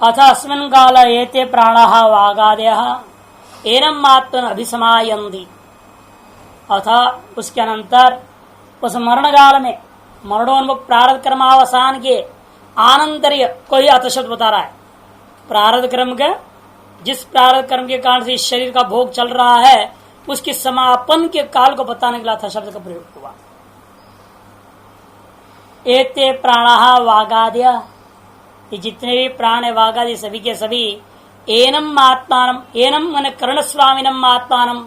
अथ अस्मिन् काल एते प्राणाः वागादयः एनम् आत्मन अभिसमायन्ति। अथ उसके अनंतर उस मरण काल में मरणोन्मुख प्रारब्ध कर्मावसान के आनंतर्य कोई अथ शब्द बता रहा है। प्रारब्ध कर्म का जिस प्रारब्ध कर्म के कारण से इस शरीर का भोग चल रहा है उसके समापन के काल को बताने के लिए अथ शब्द का प्रयोग हुआ। एते प्राणाः वागादय, ये जितने भी प्राण है वागादि सभी के सभी एनम आत्मानम, एनम माने कर्ण स्वामीनम आत्मानम,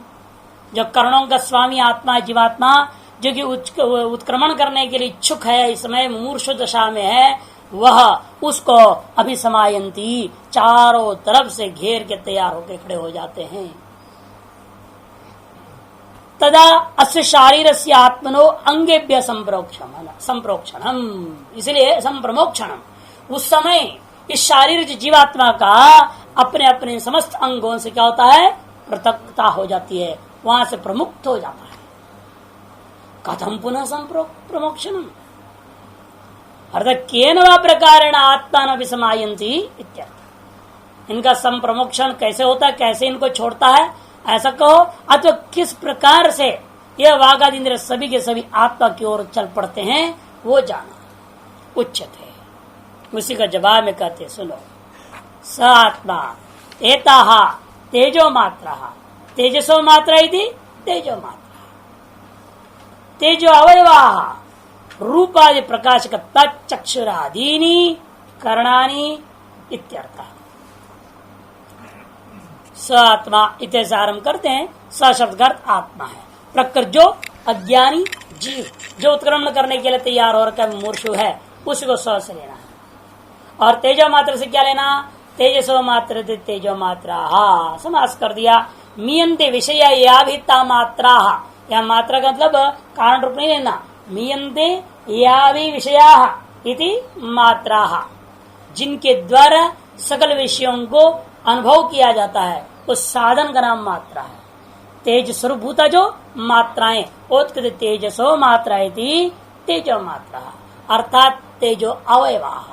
जो कर्णों का स्वामी आत्मा जीवात्मा जो कि उत्क्रमण करने के लिए इच्छुक है, इस समय मूर्छा दशा में है, वह उसको अभिसमायंती चारों तरफ से घेर के तैयार होकर खड़े हो जाते हैं। तदा अस्य शारीर से आत्मनो अंगेभ्य संप्रोक्षणम, इसलिए संप्रमोक्षणम, उस समय इस शारीर जीवात्मा का अपने अपने समस्त अंगों से क्या होता है, पृथकता हो जाती है, वहां से प्रमुक्त हो जाता है। कथम पुनः संप्रमोक्षणम अर्थात केन वा प्रकारेण आत्मा न विसमायन्ति इत्यर्थ। इनका संप्रमोक्षण कैसे होता है, कैसे इनको छोड़ता है ऐसा कहो, अथवा किस प्रकार से यह वागादि इंद्रिय सभी के सभी आत्मा की ओर चल पड़ते हैं वो जाना उच्चते। उसी का जवाब में कहते सुनो, स आत्मा एताहा तेजो मात्रा, तेजसो मात्रा इति तेजो मात्रा, तेजो अवयवा रूपादि प्रकाशक तच्चक्षुरादीनि कर्णानि इत्यर्थ। स आत्मा इतने से आरंभ करते हैं। स शब्द का अर्थ आत्मा है। प्रकृति जो अज्ञानी जीव जो उत्क्रमण करने के लिए तैयार हो रखा मूर्छु है उसी को स से लेना है। और तेजो मात्र से क्या लेना, तेजसो मात्र तेजो मात्रा, समास कर दिया। मीयन्ते विषय याभिता मात्रा, यह मात्रा का मतलब कारण रूप नहीं लेना। मीयन्ते याभि विषया इति मात्रा, जिनके द्वारा सकल विषयों को अनुभव किया जाता है उस साधन का नाम मात्रा है। तेज स्वरूपभूता जो मात्राएं उत्कृत तेजसो मात्रा इति तेजो मात्रा, अर्थात तेजो अवयवा।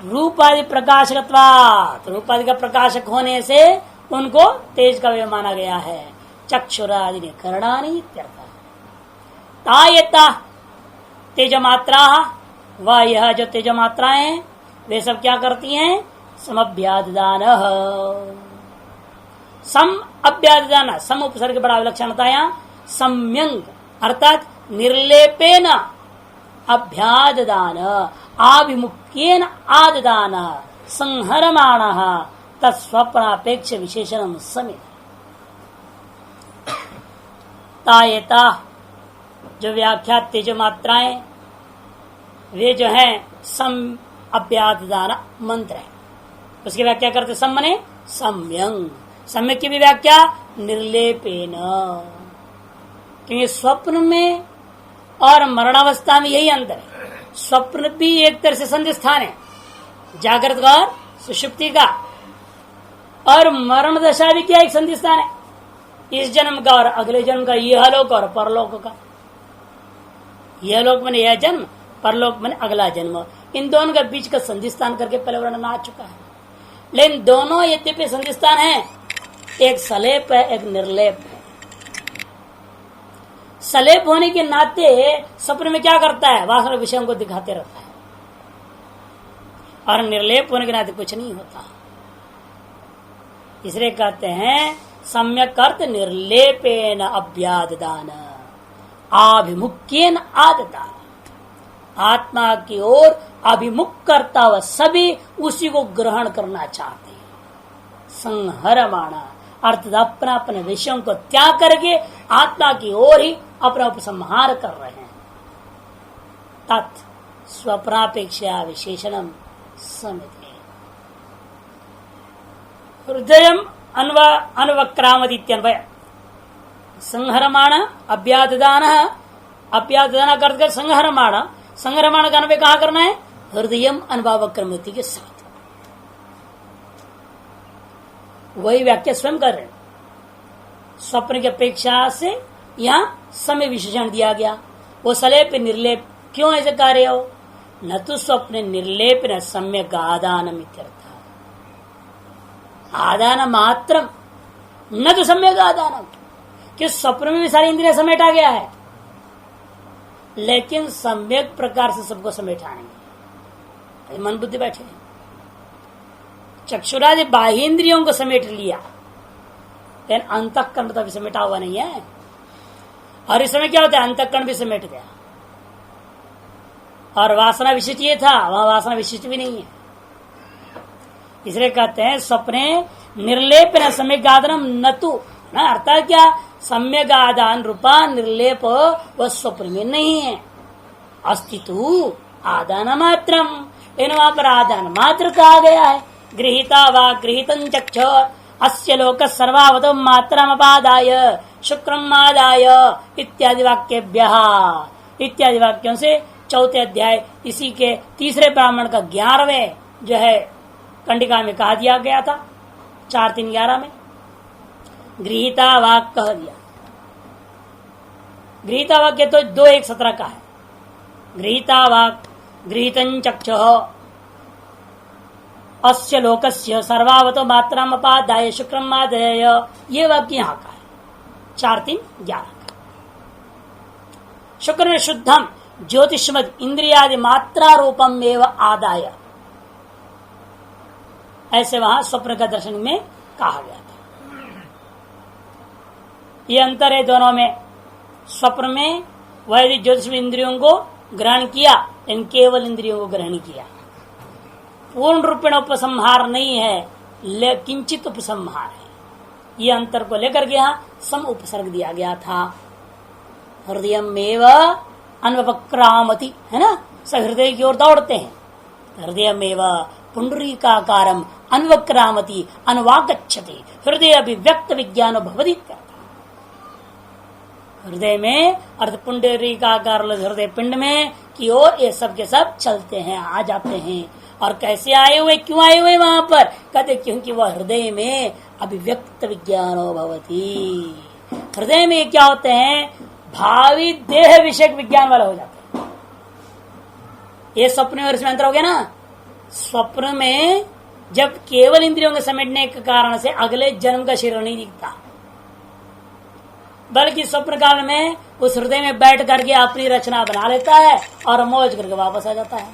रूपादि प्रकाशकत्वात्, रूपादि का प्रकाशक होने से उनको तेज का अवयव माना गया है। चक्षुरादि ने कर्णानि इत्यर्थ। तायता तेजो मात्रा, वह यह जो तेजो मात्राएं वे सब क्या करती हैं, समभ्यादान, सम अभ्यादान, सम उपसर्ग बड़ा विलक्षणता यहाँ सम्यंग अर्थात निर्लेपेन अभ्यादान आभिमुख्येन आददान संहरमाण तत्स्वप्नापेक्ष विशेषण समित। तायता जो व्याख्या तेज मात्राएं वे जो है सम अभ्यादान मंत्र है, उसकी व्याख्या करते सम मने सम्यंग, सम्यक की भी व्याख्या निर्लेपेन, क्योंकि स्वप्न में और मरणावस्था में यही अंतर है। स्वप्न भी एक तरह से संधि स्थान है जागृत का और सुषुप्ति का, और मरण दशा भी क्या एक संधि स्थान है, इस जन्म का और अगले जन्म का, यह लोक और परलोक का। यह लोक मैंने यह जन्म, परलोक मैंने अगला जन्म, इन दोनों का बीच का संधि स्थान करके पहले वर्णन आ चुका है। लेकिन दोनों यद्यपि संधि स्थान है, एक सलेप है एक निर्लेप है। सलेप होने के नाते स्वप्न में क्या करता है, वासना विषयों को दिखाते रहता है, और निर्लेप होने के नाते कुछ नहीं होता। इसलिए कहते हैं सम्यक अर्थ निर्लेपेन अभ्यादान आभिमुख्येन आददान, आत्मा की ओर अभिमुख करता हुआ सभी उसी को ग्रहण करना चाहते हैं। संहरमाणा अर्थात अपना अपने विषयों को त्याग करके आत्मा की ओर ही अपना उपसंहार कर रहे हैं। तत् स्वप्नापेक्षा विशेषणम समिति। हृदय अन्वक्रामदित्यन्वय संहरमाण अभ्यादान, अभ्यादान कर संहरमाण, संहरमाण का अन्वय कहा करना है, हृदय अनुभवक्रमति के साथ। वही व्याख्या स्वयं कर रहे हैं। स्वप्न की अपेक्षा से यहाँ समय विशेषण दिया गया। वो सलेप निर्लेप क्यों ऐसे कह रहे हो, न तो स्वप्न निर्लेपन सम्यक आदानम इत्यर्थ। आदान मात्रम न तो सम्यक आदानम, कि स्वप्न में भी सारी इंद्रिया समेटा गया है, लेकिन सम्यक प्रकार से सबको समेटा नहीं। मन बुद्धि बैठे हैं, चक्षुरादि बाह्य इंद्रियों को समेट लिया, लेकिन अंतःकरण तो अभी समेटा हुआ नहीं है। और इस समय क्या होता है, अंतःकरण भी समेट गया, और वासना विशिष्ट ये था, वहां वासना विशिष्ट भी नहीं है। इसलिए कहते हैं स्वप्ने निर्लेप न सम्यक आदानम न तु, अर्थात क्या, सम्यक आदान रूपा निर्लेप वह स्वप्न में नहीं है। अस्तित्व आदान मात्रम, लेकिन वहां पर आदान मात्र कहा गया है। गृहीता वा गृहीतं चक्ष अस्य लोक सर्वावत मात्रमपादाय शुक्रम आदाय इत्यादि वाक्यभ्यः, इत्यादि वाक्यों से चौथे अध्याय इसी के तीसरे ब्राह्मण का 11वें जो है कंडिका में कहा दिया गया था, 4-3-11 में गृहीता वाक कह दिया। गृहीता वाक्य तो 2-1-17 का है। गृहीता वाक गृहीतं चक्षुः अस्य लोकस्य सर्वावतो मात्राम अपादाय शुक्रम आदाय, ये वाक्य यहाँ का है 4-3-11 का। शुक्र में शुद्धम ज्योतिषमद इंद्रियादि मात्रा रूपम एवं आदाय, ऐसे वहां स्वप्न का दर्शन में कहा गया था। ये अंतर है दोनों में। स्वप्न में वैदिक ज्योतिष इंद्रियों को ग्रहण किया, लेकिन केवल इंद्रियों को ग्रहण किया, पूर्ण रूपेण उपसंहार नहीं है, किंचित उपसंहार है। ये अंतर को लेकर के यहाँ सम उपसर्ग दिया गया था। हृदयमेव अन्वक्रामति, है ना, सहृदय की ओर दौड़ते हैं। हृदयमेव पुंडरीकाकारम अन्वक्रामति अनुवागच्छति हृदय अभिव्यक्त विज्ञान भवति। हृदय में अर्थ पुंडरीकाकार हृदय पिंड में की ओर ये सब के सब चलते हैं, आ जाते हैं। और कैसे आए हुए, क्यों आए हुए वहां पर, कहते क्योंकि वह हृदय में अभिव्यक्त विज्ञानो भवति। हृदय में क्या होते हैं, भावी देह विषयक विज्ञान वाला हो जाते हैं। ये स्वप्न और इसमें अंतर हो गया ना। स्वप्न में जब केवल इंद्रियों के समेटने के कारण से अगले जन्म का शरीर नहीं दिखता, बल्कि स्वप्न काल में उस हृदय में बैठ करके अपनी रचना बना लेता है और मौज करके वापस आ जाता है।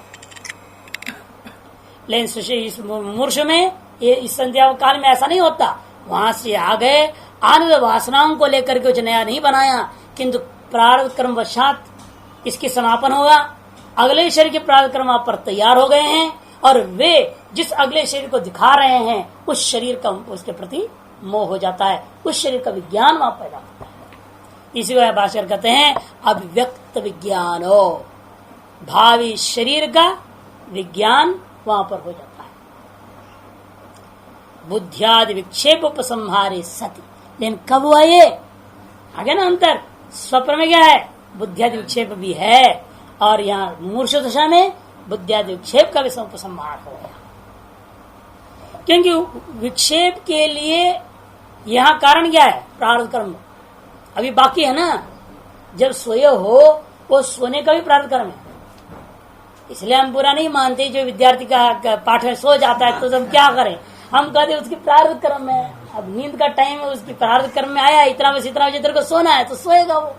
लेकिन इस मूर्छ में, ये इस संध्या काल में ऐसा नहीं होता। वहां से आ गए, आनंद वासनाओं को लेकर के कुछ नया नहीं बनाया, किंतु प्रारब्ध कर्म वशात इसकी समापन होगा। अगले शरीर के प्रारब्ध कर्म पर तैयार हो गए हैं, और वे जिस अगले शरीर को दिखा रहे हैं उस शरीर का उसके प्रति मोह हो जाता है, उस शरीर का विज्ञान वहां पैदा होता है। इसी को भाष्कर कहते हैं अभिव्यक्त विज्ञानो, भावी शरीर का विज्ञान वहां पर हो जाता है। बुद्धियादि विक्षेप उपसंहारे सति, लेकिन कब हुआ ये, आगे ना अंतर। स्वप्न में क्या है, बुद्धियादि विक्षेप भी है, और यहाँ मूर्छ दशा में बुद्धियादि विक्षेप का भी उपसंहार हो गया। क्योंकि विक्षेप के लिए यहाँ कारण क्या है, प्रारब्ध कर्म अभी बाकी है ना। जब सोए हो, वो सोने का भी प्रारब्ध कर्म है। इसलिए हम बुरा नहीं मानते, जो विद्यार्थी का पाठ में सो जाता है तो हम क्या करें, हम कहते उसकी प्रारब्ध कर्म है। अब नींद का टाइम है, उसकी प्रारब्ध कर्म में आया, इतना बजे तेरे को सोना है तो सोएगा वो।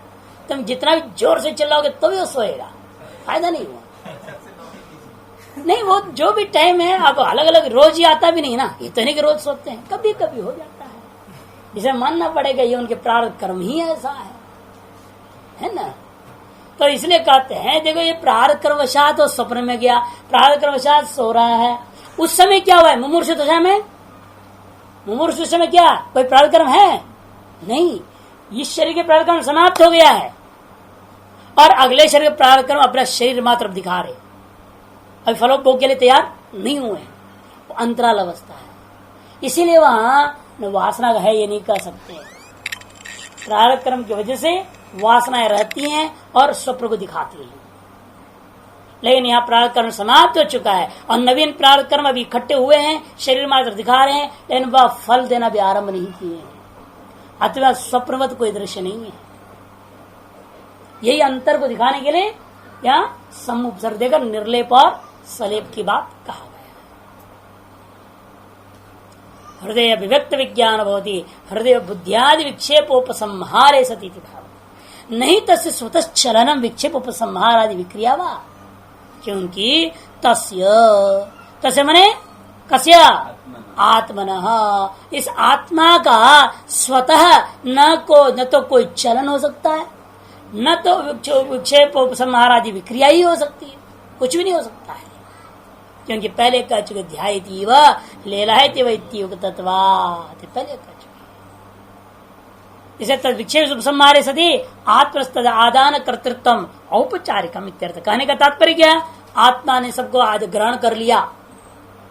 तुम जितना भी जोर से चिल्लाओगे तो भी वो सोएगा, फायदा नहीं हुआ। नहीं, वो जो भी टाइम है, अब अलग अलग रोज ही आता भी नहीं ना, ये तो नहीं कि रोज सोते हैं, कभी कभी हो जाता है। इसे मानना पड़ेगा, ये उनके प्रारब्ध कर्म ही ऐसा है ना। तो इसलिए कहते हैं देखो, ये प्रारब्ध कर्मवशात और स्वप्न में गया, प्रारब्ध कर्मवशात सो रहा है। उस समय क्या हुआ है, मुमूर्ष दशा में, मुमूर्ष समय क्या कोई प्रारब्ध कर्म है नहीं, इस शरीर के प्रारब्ध कर्म समाप्त हो गया है, और अगले शरीर के प्रारब्ध कर्म अपना शरीर मात्र दिखा रहे, अभी फलोपभोग के लिए तैयार नहीं हुए, वो अंतराल अवस्था है। इसीलिए वहां वासना है ये नहीं कह सकते। प्रारब्ध कर्म की वजह से वासनाएं रहती हैं और स्वप्न को दिखाती हैं, लेकिन यहाँ प्रारब्ध कर्म समाप्त हो चुका है और नवीन प्रारब्ध कर्म अभी इकट्ठे हुए हैं, शरीर मात्र दिखा रहे हैं, लेकिन वह फल देना भी आरंभ नहीं किए हैं। अथवा स्वप्नवत कोई दृश्य नहीं है। यही अंतर को दिखाने के लिए या समुपसर्ग देकर निर्लेप और सलेप की बात कहा गया। हृदय अभिव्यक्त विज्ञान भवति हृदय बुद्धियादि विक्षेपोपसंहारे सती भाव नहीं तस्य स्वतः चलनम विक्षेप उपसंहारादि विक्रिया वा क्योंकि तस्य मने कस्य आत्मनः इस आत्मा का स्वतः न तो कोई चलन हो सकता है न तो विक्षेप उपसंहारादि विक्रिया ही हो सकती है, कुछ भी नहीं हो सकता है क्योंकि पहले कह चुके ध्यायती व लेलायती वैत्युग तत्वा पहले कह चुके। इसे तद विक्षेप उपसंहारे सती आत्मस्तद आदान कर्तृत्व औपचारिकम इत्यर्थ। कहने का तात्पर्य क्या? आत्मा ने सबको आज ग्रहण कर लिया।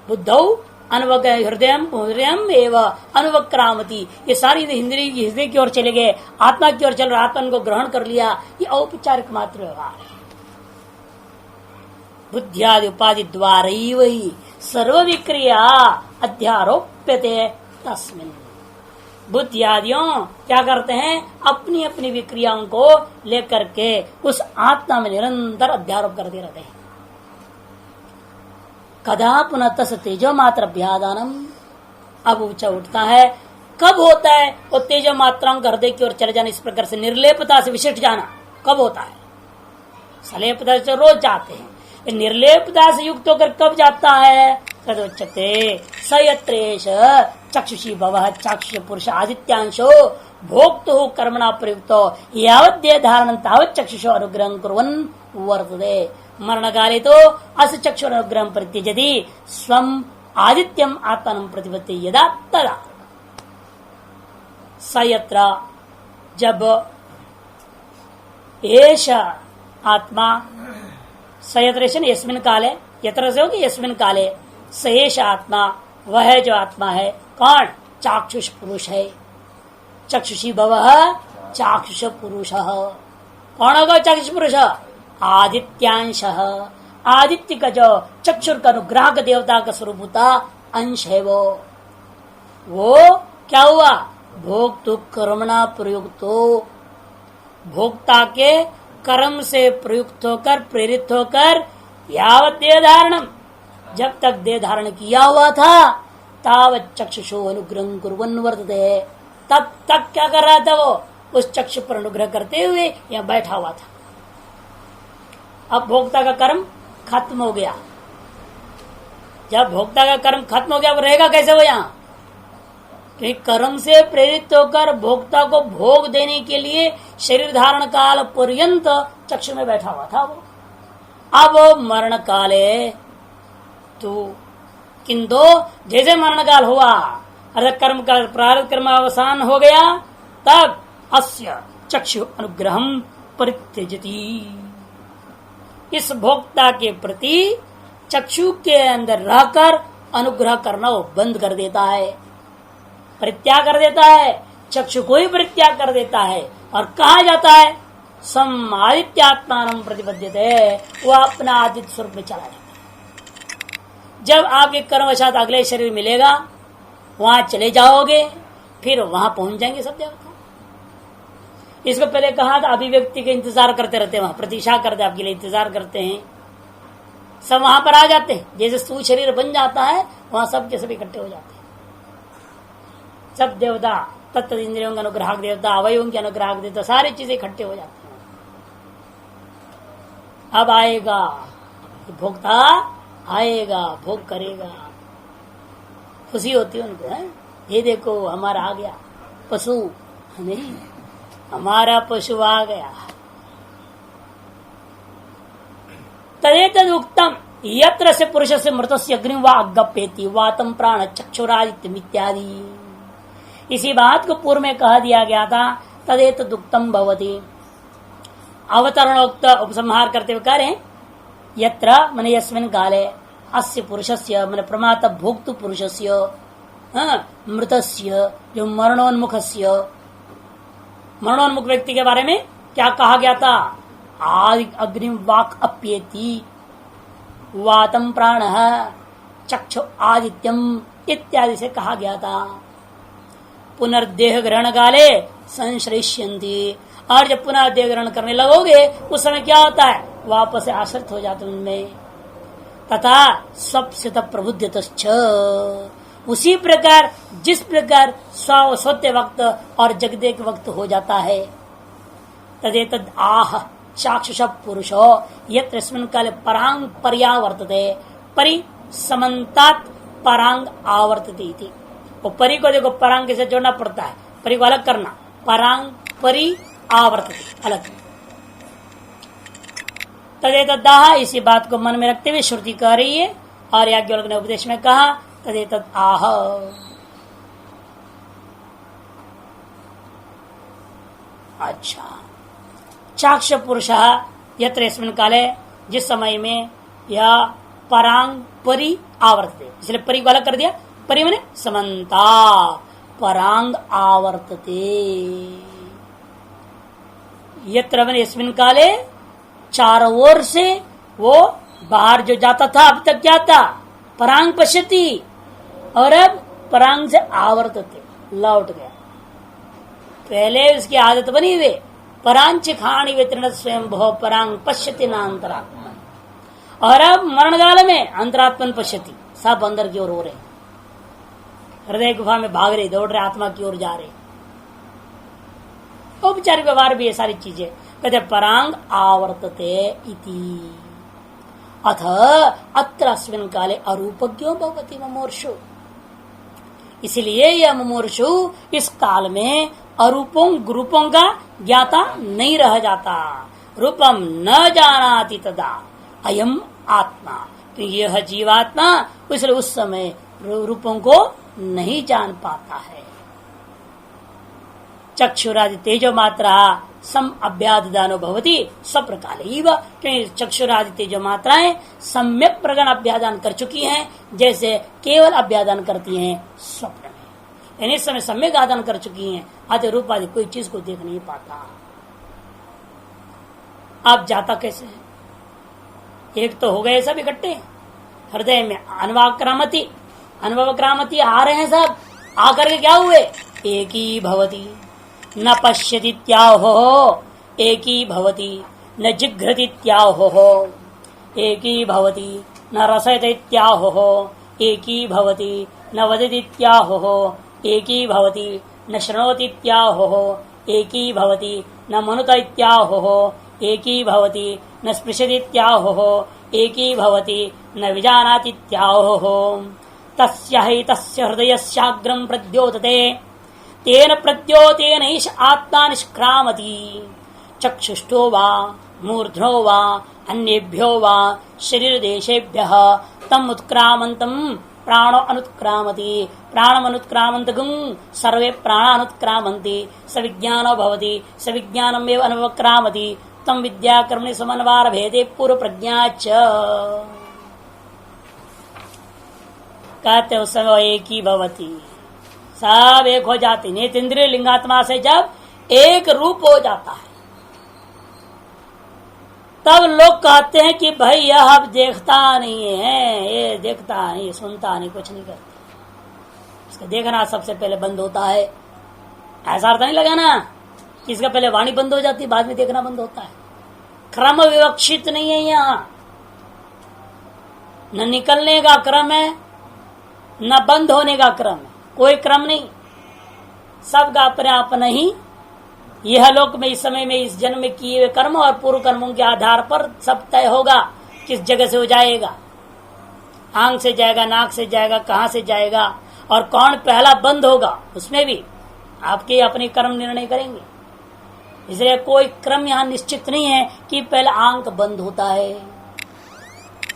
बुद्धौ अनुभव हृदय एवं अनुवक्रामती ये सारी हृदय की ओर चले गए, आत्मा की ओर चल रहा, आत्मा को ग्रहण कर लिया। ये औपचारिक मात्र व्यवहार है। बुद्धियादि उपाधि द्वारा ही सर्व विक्रिया अध्यारोप्यते तस्मिन्। बुद्धियादियों क्या करते हैं? अपनी अपनी विक्रियाओं को लेकर के उस आत्मा में निरंतर अध्यारोप करते रहते हैं। कदा पुनः तस तेजो मात्र अभ्यादानम, अब ऊंचा उठता है। कब होता है वो तेजो मात्राओं हृदय की ओर चले जाना, इस प्रकार से निर्लेपता से विशिष्ट जाना कब होता है? सलेपता से रोज जाते हैं, निर्लेपता से युक्त होकर कब जाता है? कदोच्यते सयत्रेश चक्षुषी भवः चाक्षुष पुरुष आदित्यांशो भोक्तु कर्मणा प्रयुक्तो यावत् देह धारणं तावत् चक्षुषो अनुग्रहं कुर्वन् वर्तते। मरण काले तो अस चक्षु अनुग्रहं परित्यजति स्वम् आदित्यम आत्मानं प्रतिपत्ति यदा तदा। सयत्र जब एष आत्मा सयत्रेशन यस्मिन काले, यत्र से होगी यस्मिन काले, सयेश आत्मा वह है जो आत्मा है। कौन? चाक्षुष पुरुष है। चक्षुषी भवः चाक्षुष पुरुष। कौन होगा चाक्षुष पुरुष? आदित्यांश। आदित्य का जो चक्षुर का अनुग्राहक देवता का स्वरूप होता अंश है वो क्या हुआ? भोक्तु कर्मणा प्रयुक्तो, भोक्ता के कर्म से प्रयुक्त होकर प्रेरित होकर यावत् देह धारणम, जब तक देह धारण किया हुआ था तावत् चक्षुषो अनुग्रहं कुर्वन् वर्तते, तब तक क्या कर रहा था? वो उस चक्षु पर अनुग्रह करते हुए यहाँ बैठा हुआ था। अब भोक्ता का कर्म खत्म हो गया। जब भोक्ता का कर्म खत्म हो गया, वो रहेगा कैसे वो यहाँ? क्योंकि कर्म से प्रेरित होकर भोक्ता को भोग देने के लिए शरीर धारण काल पर्यंत चक्षु में बैठा हुआ था वो। अब मरण काले तो किंतु जैसे मरण काल हुआ, अर्थात कर्म का प्रारब्ध कर्म अवसान हो गया, तब अस्य चक्षु अनुग्रहं परित्यजति, इस भोक्ता के प्रति चक्षु के अंदर रहकर अनुग्रह करना वो बंद कर देता है, परित्याग कर देता है। चक्षु को ही परित्याग कर देता है और कहा जाता है सम आदित्यात्मान प्रतिबद्धते, वो अपना आदित्य स्वरूप में चला जाता है। जब आपके कर्मवशात अगले शरीर मिलेगा वहां चले जाओगे, फिर वहां पहुंच जाएंगे सब देवता। इसको पहले कहा था अभिव्यक्ति के इंतजार करते रहते हैं, वहां प्रतीक्षा करते आपके लिए इंतजार करते हैं, सब वहां पर आ जाते हैं। जैसे स्थूल शरीर बन जाता है वहां सब के सब इकट्ठे हो जाते हैं। सब देवता, तत्त इंद्रियों का अनुग्राहक देवता, अवयवों के अनुग्राहक देवता, सारी चीजें इकट्ठे हो जाती हैं। अब आएगा भोक्ता, आएगा भोग करेगा, खुशी होती है उनको, है? ये देखो हमारा आ गया पशु, नहीं हमारा पशु आ गया। तदेतद उक्तम यत्र से पुरुष से मृत से अग्नि व अगपेति वातम प्राण चक्षुरादित्यम इत्यादि। इसी बात को पूर्व में कह दिया गया था। तदेतद उक्तम भवति, अवतरणोक्त उपसंहार करते हुए कह रहे यत्र मने यस्मिन् काले अस्य पुरुषस्य मने प्रमाता भोक्तु पुरुषस्य मृतस्य जो मरणोन्मुखस्य, मरणोन्मुख व्यक्ति के बारे में क्या कहा गया था? आदि अग्निम वाक अप्येति वातम प्राण चक्षु आदित्यम इत्यादि से कहा गया था। पुनर्देह ग्रहण काले संश्रेष्यन्ति, और जब पुनः देह ग्रहण करने लगोगे उस समय क्या होता है? वापस आश्रित हो जाते उनमें। तथा स्वप्सित प्रबुद्ध उसी प्रकार जिस प्रकार सोते वक्त और जगदे के वक्त हो जाता है। तदेतद आह चाक्षुष पुरुषो यस्मिन् काले परांग पर्यावर्तते परि समन्तात् परांग आवर्तते इति। वो परि को देखो परांग के साथ जोड़ना पड़ता है, परि को अलग करना, परांग परि आवर्तते अलग। तदेतदाह इसी बात को मन में रखते हुए श्रुति कह रही है और याज्ञवल्क्य ने उपदेश में कहा तदेतद आह। अच्छा, चाक्ष पुरुष यत्र यस्मिन् काले जिस समय में यह परांग परि आवर्तते, इसलिए परि को अलग कर दिया, परि माने समन्ता परांग आवर्तते। यत्र माने यस्मिन् काले चारों ओर से वो बाहर जो जाता था अब तक क्या था परांग पश्यति और अब परांग से आवर्तते लौट गया। पहले उसकी आदत बनी हुई परांच खाणी वितरण स्वयं भव परांग पश्यति न अंतरात्मन, और अब मरण काल में अंतरात्मन पश्यति, सब अंदर की ओर हो रहे, हृदय गुफा में भाग रहे, दौड़ रहे, आत्मा की ओर जा रहे। औपचारिक व्यवहार भी ये सारी चीजें कहते परांग आवर्तते इति। अथ अत्र अस्मिन् काले अरूपज्ञो भवति मुमुर्षु, इसलिए यह मुमुर्षु इस काल में अरूपों रूपों का ज्ञाता नहीं रह जाता। रूपम न जानाति तदा अयम आत्मा, तो यह जीवात्मा इसलिए उस समय रूपों को नहीं जान पाता है। चक्षुरादि तेजो मात्रा सम अभ्यादानो भवति स्वप्रकाल, क्योंकि चक्षुरादि तेजो मात्राएं सम्यक प्रगण अभ्यादान कर चुकी हैं, जैसे केवल अभ्यादान करती हैं स्वप्न में, यानी इस समय सम्यक आदान कर चुकी हैं, आदि रूप आदि कोई चीज को देख नहीं पाता। आप जाता कैसे है? एक तो हो गए सब इकट्ठे हृदय में अनुभवाक्रामति आ रहे हैं सब, आकर के क्या हुए एक ही भवती न पश्यति त्याहो एक ही भवती न जिघ्रति त्याहो एक ही भवती न रसयति त्याहो एक ही भवती न वदति त्याहो एक ही भवती न शृणोति त्याहो एक ही भवती न मनुत त्याहो एक ही भवती न स्पृशति त्याहो एक ही भवती न विजानाति त्याहो तस्य हि तस्य हृदयस्याग्रं प्रद्योतते तेन प्रद्योतेन ईश आत्मा निष्क्रामति चक्षुष्टो वा मूर्ध्नो वा अन्येभ्यो वा शरीर देशेभ्यः तम उत्क्रामन्तं प्राणो अनुत्क्रामति प्राणमनुत्क्रामन्तगं सर्वे प्राणानुत्क्रामन्ति सविज्ञानो भवति सविज्ञानमेव अनुक्रामति तम विद्याकर्मणि समन्वार भेदे पूर्व प्रज्ञा च। कहते उस समय एक ही भवती, सब एक हो जाती। नेतेंद्रिय लिंगात्मा से जब एक रूप हो जाता है तब लोग कहते हैं कि भाई यह अब देखता नहीं है, ये देखता नहीं, सुनता नहीं, कुछ नहीं करता। इसका देखना सबसे पहले बंद होता है, ऐसा अर्थ नहीं लगा ना कि इसका पहले वाणी बंद हो जाती बाद में देखना बंद होता है। क्रम विवक्षित नहीं है, यहाँ न निकलने का क्रम है न बंद होने का क्रम है, कोई क्रम नहीं, सबका अपने अपना ही यह लोक में इस समय में इस जन्म में किए हुए कर्म और पूर्व कर्मों के आधार पर सब तय होगा किस जगह से हो जाएगा, आंख से जाएगा, नाक से जाएगा, कहां से जाएगा और कौन पहला बंद होगा, उसमें भी आपके अपने कर्म निर्णय करेंगे। इसलिए कोई क्रम यहाँ निश्चित नहीं है कि पहले आंख बंद होता है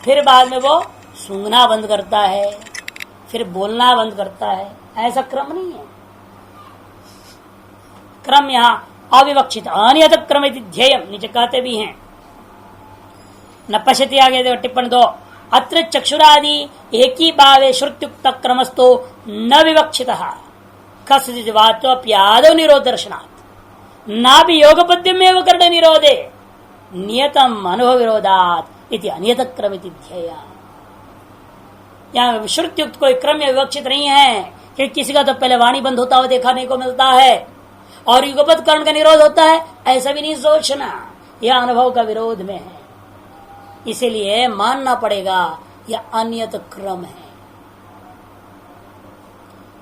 फिर बाद में वो सूंघना बंद करता है फिर बोलना बंद करता है, ऐसा क्रम नहीं है। क्रम यहाँ अविवक्षित अनियत क्रम ध्येय नीचे कहते भी हैं। न पश्यति आगे देखो टिप्पणी 2 अत्र चक्षुरादि एक ही भावे श्रुत्युक्त क्रमस्तो न विवक्षित कस्यचित् वाचोऽप्यादौ निरोध दर्शनात् ना भी योगपद्यमेव कर्ण निरोधे नियतम अनुभव विरोधात् इति अनियत क्रम ध्येय। यहाँ श्रुत्युक्त कोई क्रम विवक्षित नहीं है कि किसी का तो पहले वाणी बंद होता हुआ देखने को मिलता है और युगपत कर्ण का निरोध होता है, ऐसा भी नहीं सोचना, यह अनुभव का विरोध में है। इसीलिए मानना पड़ेगा यह अन्यत क्रम है।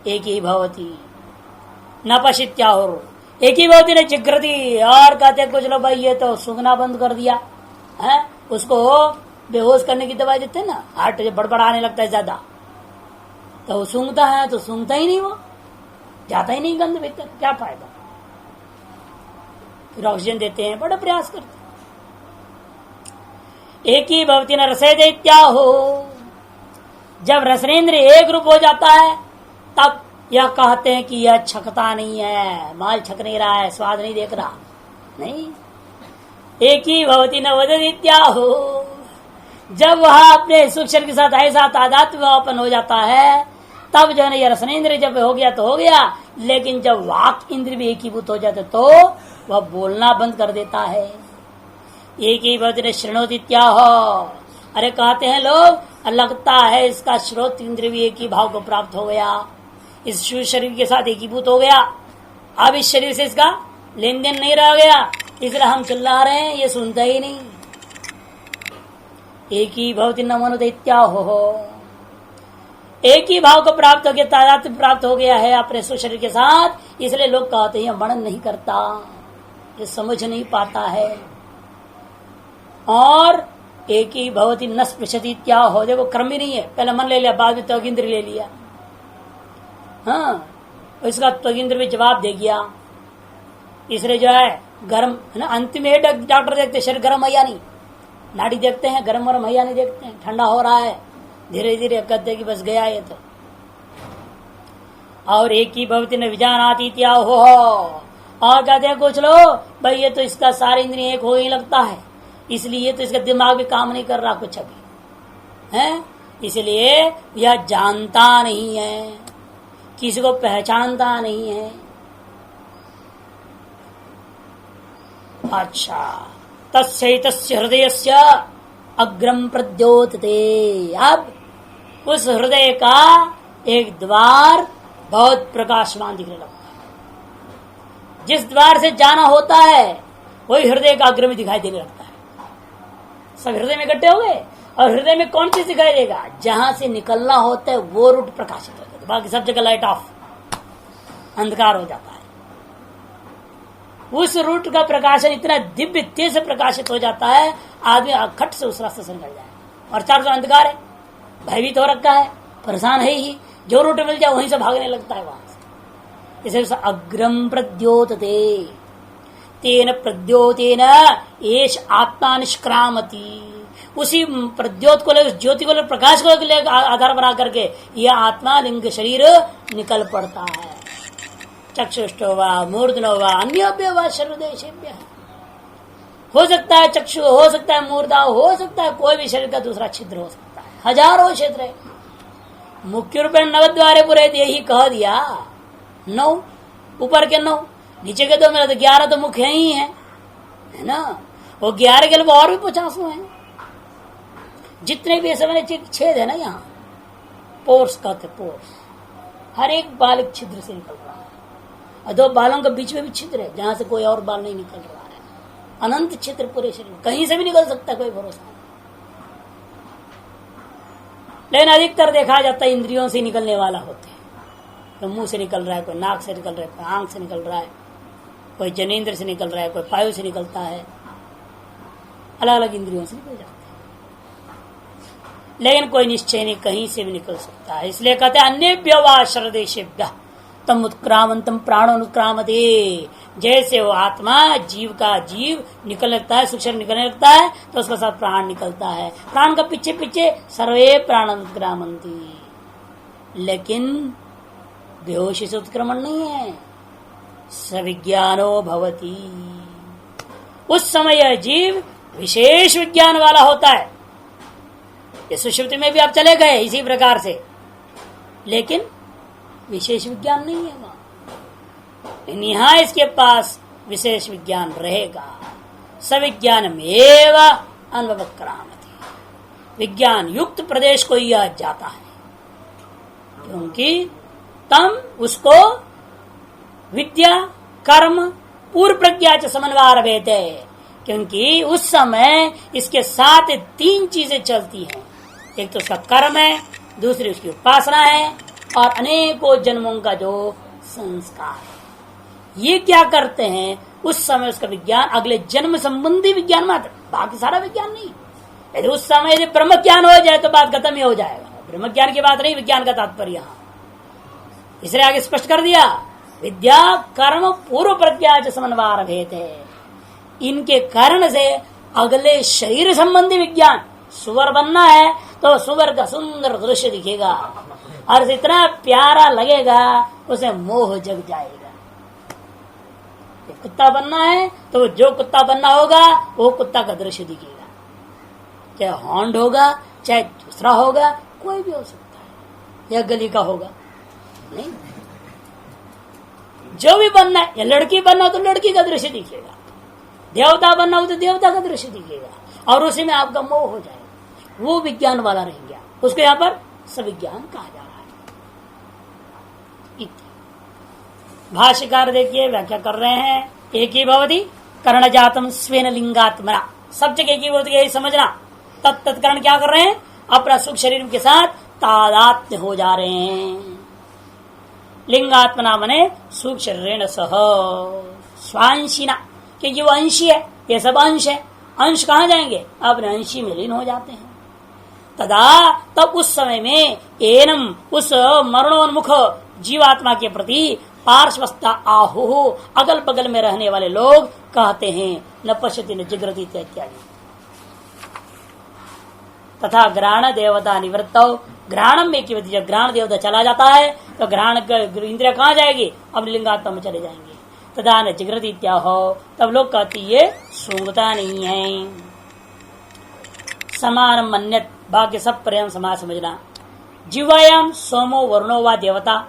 एक ही भवती न पशित्या हो, एक ही भवती ने जिग्रती। और कहते कुछ लोग भाई ये तो सूंघना बंद कर दिया है, उसको बेहोश करने की दवाई देते हैं ना, हार्ट बड़बड़ाने लगता है ज्यादा, तो वो सूंघता है तो सूंघता ही नहीं, वो जाता ही नहीं गंध भीतर, क्या फायदा। फिर ऑक्सीजन देते हैं, बड़ा प्रयास करते हैं। एक ही भवती न रसे दैत्या हो, जब रसनेन्द्र एक रूप हो जाता है तब यह कहते हैं कि यह छकता नहीं है, माल छक नहीं रहा है, स्वाद नहीं देख रहा, नहीं। एक ही भवती न वदित्या हो, जब वह अपने सूक्ष्म के साथ ऐसा तादात्म्यपन हो जाता है तब जो है रसनेन्द्र जब हो गया तो हो गया, लेकिन जब वाक इंद्र भी एकीभूत हो जाते तो वह बोलना बंद कर देता है। एक ही भवती ने श्रृणोदित्या हो, अरे कहते हैं लोग लगता है इसका श्रोत इंद्र भी एक ही भाव को प्राप्त हो गया, इस शिव शरीर के साथ एकीभूत हो गया, अब इस शरीर से इसका लेन देन नहीं रह गया, इसलिए हम चिल्ला रहे हैं, ये सुनता ही नहीं। एक ही भवती न मनोदैत्या हो, एक ही भाव को प्राप्त हो गया, तादात्म्य प्राप्त हो गया है अपने शरीर के साथ, इसलिए लोग कहते हैं वर्णन नहीं करता, ये समझ नहीं पाता है। और एक ही भवती न स्पृशति क्या हो, देखो क्रम ही नहीं है, पहले मन ले लिया, बाद में त्वगिंद्र ले लिया, हाँ इसका त्वगिंद्र भी जवाब दे गया। इसलिए जो है गर्म है ना, अंतिम में डॉक्टर देखते शरीर गर्म है या नहीं, नाड़ी देखते हैं, गर्म गर्म है या नहीं देखते हैं, ठंडा हो रहा है, धीरे धीरे कहते कि बस गया ये तो। और एक ही भवती ने विजानाति त्या हो, और कहते हैं कुछ लोग भाई ये तो इसका सारे इंद्रिय एक हो ही लगता है, इसलिए तो इसका दिमाग भी काम नहीं कर रहा कुछ अभी है, इसलिए यह जानता नहीं है, किसी को पहचानता नहीं है। अच्छा, तस्यैतस्य हृदयस्य अग्रम प्रद्योतते, अब उस हृदय का एक द्वार बहुत प्रकाशमान दिखने लगता है, जिस द्वार से जाना होता है वही हृदय का अग्र में दिखाई देने लगता है। सब हृदय में इकट्ठे हो गए, और हृदय में कौन चीज दिखाई देगा, जहां से निकलना होता है वो रूट प्रकाशित होता है, बाकी सब जगह लाइट ऑफ, अंधकार हो जाता है। उस रूट का प्रकाशन इतना दिव्य तेज से प्रकाशित हो जाता है, आदमी खट से उस रास्ते से निकल जाए, और चारों तरफ अंधकार है, भयभीत हो रखा है, परेशान है ही, जो रूट मिल जाए वहीं से भागने लगता है वहां से। इसे अग्रम प्रद्योतते, तेन प्रद्योतेन एष आत्मा निष्क्रामति, उसी प्रद्योत को लेकर, ज्योति को लेकर, प्रकाश को लेकर आधार बना करके यह आत्मा लिंग शरीर निकल पड़ता है। चक्षुष्टो वा मूर्धनो वा अन्योभ्यो वा शरीरदेशेभ्य, हो सकता है चक्षु, हो सकता है मूर्धा, हो सकता है कोई भी शरीर का दूसरा छिद्र हो सकता है, हजारों छिद्र है। मुख्य रूप में नवद्वारे पूरे यही कह दिया, 9 ऊपर के 9, नीचे के 2 मेरा तो 11 तो मुख्य ही है ना, वो 11 के लिए और भी 50 हैं, जितने भी समय छेद है ना, यहाँ पोर्स कहते, पोर्स हर एक बाल एक छिद्र से निकल रहा है, और 2 बालों के बीच में भी छिद्र है जहां से कोई और बाल नहीं निकल रहा है, अनंत छिद्र पूरे शरीर, कहीं से भी निकल सकता है, कोई भरोसा नहीं। लेकिन अधिकतर देखा जाता है इंद्रियों से निकलने वाला होते हैं, तो मुंह से निकल रहा है, कोई नाक से निकल रहा है, कोई आंख से निकल रहा है, कोई जनेन्द्र से निकल रहा है, कोई पायु से निकलता है, अलग अलग इंद्रियों से निकल जाता है, लेकिन कोई निश्चय नहीं, कहीं से भी निकल सकता है। इसलिए कहते हैं अन्येभ्यो वा शरदेशेभ्यः तम उत्क्रामंतम प्राणोनुक्रामते, जैसे वो आत्मा जीव का जीव निकल लगता है, सूक्ष्म निकलने लगता है तो उसके साथ प्राण निकलता है, प्राण का पीछे पीछे सर्वे प्राण उत्क्रामंती, लेकिन बेहोशी से उत्क्रमण नहीं है, सविज्ञानो भवति, उस समय यह जीव विशेष विज्ञान वाला होता है। ये सुषुप्ति में भी आप चले गए इसी प्रकार से, लेकिन विशेष विज्ञान नहीं है वहां, यहां इसके पास विशेष विज्ञान रहेगा। सविज्ञान एव अनुभव करामति, विज्ञान युक्त प्रदेश को यह जाता है, क्योंकि तम उसको विद्या कर्म पूर्व प्रज्ञा च समन्वय भेदे, क्योंकि उस समय इसके साथ 3 चीजें चलती हैं। एक तो उसका कर्म है, दूसरी उसकी उपासना है, और अनेकों जन्मों का जो संस्कार है। ये क्या करते हैं, उस समय उसका विज्ञान अगले जन्म संबंधी विज्ञान मात्र, बाकी सारा विज्ञान नहीं। यदि उस समय यदि ब्रह्म ज्ञान हो जाए तो बात खत्म ही हो जाएगा। ब्रह्म ज्ञान की बात नहीं, विज्ञान का तात्पर्य यहाँ इसलिए आगे स्पष्ट कर दिया, विद्या कर्म पूर्व प्रज्ञा समन्वय भेद है। इनके कारण से अगले शरीर संबंधी विज्ञान, सुअर बनना है तो सुअर का सुंदर दृश्य दिखेगा और इतना प्यारा लगेगा उसे मोह जग जाएगा। कुत्ता बनना है तो जो कुत्ता बनना होगा वो कुत्ता का दृश्य दिखेगा, चाहे हॉर्न होगा चाहे दूसरा होगा, कोई भी हो सकता है, या गली का होगा नहीं। जो भी बनना है, या लड़की बनना हो तो लड़की का दृश्य दिखेगा, देवता बनना हो तो देवता का दृश्य दिखेगा, और उसी में आपका मोह हो जाएगा। वो विज्ञान वाला रह गया, उसको यहाँ पर सविज्ञान कहा जा रहा है। भाष्यकार देखिए व्याख्या कर रहे हैं, एक ही भवती कर्ण जातम स्वेन लिंगात्मना, सब जगह की भवती यही समझना। तत्करण क्या कर रहे हैं, अपना सुख शरीर के साथ तादात्म्य हो जा रहे हैं। लिंगात्मना मने सुख शरीर सह स्वांशिना, क्योंकि वो अंशी है, ये सब अंश है। अंश कहाँ जाएंगे, अपने अंशी में लीन हो जाते हैं। तदा तब उस समय में एनम उस मरणोन्मुख जीवात्मा के प्रति पार्श्वस्था आहु, अगल बगल में रहने वाले लोग कहते हैं न पश्यति न जिग्रति इत्यादि। तथा ग्रहण देवता निवृत्त, ग्रहणम में की जब ग्रहण देवता चला जाता है तो ग्रहण इंद्रिया कहाँ जाएगी, अब लिंगात्मा में चले जाएंगे। तथा न जिग्रति इत्याहो, तब लोग कहती ये सूंघता नहीं है। समान मन्यत, भाग्य सब पर्याम समाज समझना। जिह्वायाम सोमो वरुणो व देवता,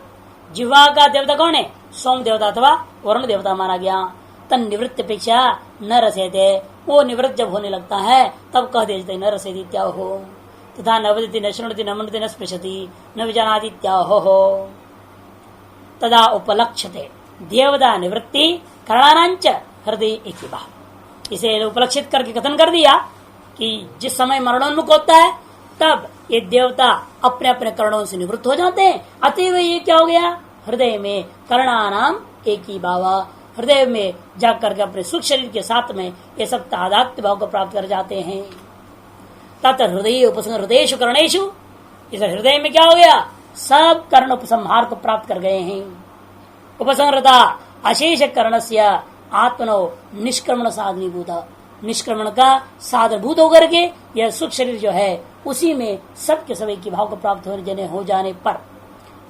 जिह्वा का देवता कौन है, सोम देवता अथवा वरुण देवता माना गया। तन निवृत्त अपेक्षा न रसेते, वो निवृत्त जब होने लगता है तब कह देते न रसेती क्या हो। तथा न वदति न शृणुति न मनति न स्पृशति न विजानाति क्या हो। तदा उपलक्ष्यते देवता निवृत्ति करणानांच हृदय एक ही बात। इसे उपलक्षित करके कथन कर दिया कि जिस समय मरणोन्मुख होता है तब ये देवता अपने अपने करणों से निवृत्त हो जाते हैं। अतएव ये क्या हो गया, हृदय में करणानाम एक ही भावा, हृदय में जाकर के अपने सुख शरीर के साथ में ये सब तादात्म्य भाव को प्राप्त कर जाते हैं। तत् हृदय उपसंग हृदयेषु कर्णेषु, इस हृदय में क्या हो गया, सब कर्ण उपसंहार को प्राप्त कर गए हैं। उपसंहृता अशेष कर्णस्य आत्मनो निष्क्रमण साधनीभूता, निष्क्रमण का साधनभूत होकर के यह सुख शरीर जो है उसी में सबके सब की भाव को प्राप्त हो जाने पर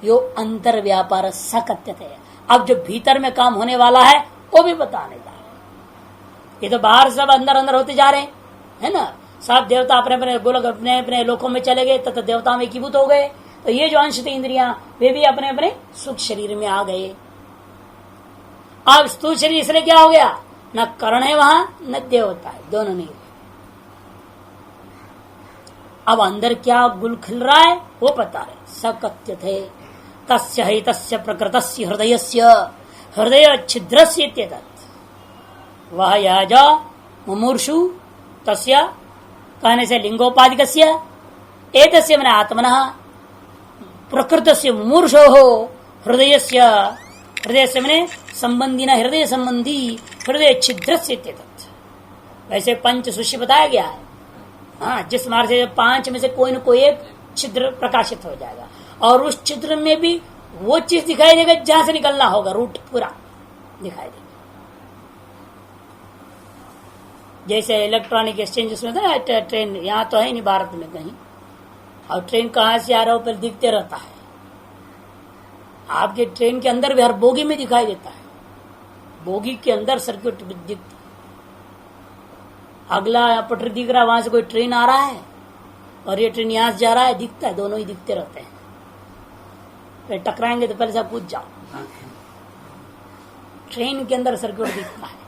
यो अंतर व्यापार सकत्यते है। अब जो भीतर में काम होने वाला है वो भी बताने जा रहे। ये तो बाहर सब अंदर अंदर होते जा रहे हैं, है ना। सब देवता अपने अपने गोलक अपने अपने लोकों में चले गए तथा देवता में एकीभूत हो गए, तो ये जो अंश थे इंद्रियां वे भी अपने अपने सुख शरीर में आ गए। अब स्थूल शरीर इसलिए क्या हो गया, न कर्ण है वहां न देवता है, दोनों नहीं। अब अंदर क्या गुल खिल रहा है वो बता रहे। सकत्य थे तस्य ही तस्य प्रकृतस्य हृदयस्य हृदय छिद्रस्य, वह यह जो मुमूर्षु तस्य कहने से लिंगोपाधिकस्य एतस्य मन आत्मनः प्रकृतस्य मुमूर्षो हृदयस्य, हृदय से मने संबंधी न हृदय संबंधी हृदय छिद्रस्य। वैसे पंच सुष्य बताया गया है। हाँ, जिस मार्ग से 5 में से कोई न कोई एक छिद्र प्रकाशित हो जाएगा और उस छिद्र में भी वो चीज दिखाई देगा जहां से निकलना होगा, रूट पूरा दिखाई देगा। जैसे इलेक्ट्रॉनिक एक्सचेंज में था ट्रेन, यहाँ तो है नहीं भारत में कहीं, और ट्रेन कहाँ से आ रहा हो पर दिखते रहता है। आपके ट्रेन के अंदर भी हर बोगी में दिखाई देता है, बोगी के अंदर सर्किट दिखती। अगला पटरी दिख रहा है, वहां से कोई ट्रेन आ रहा है और ये ट्रेन यहां से जा रहा है, दिखता है, दोनों ही दिखते रहते हैं। फिर टकराएंगे तो पहले से पूछ जाओ, ट्रेन के अंदर सर्किट दिखता है,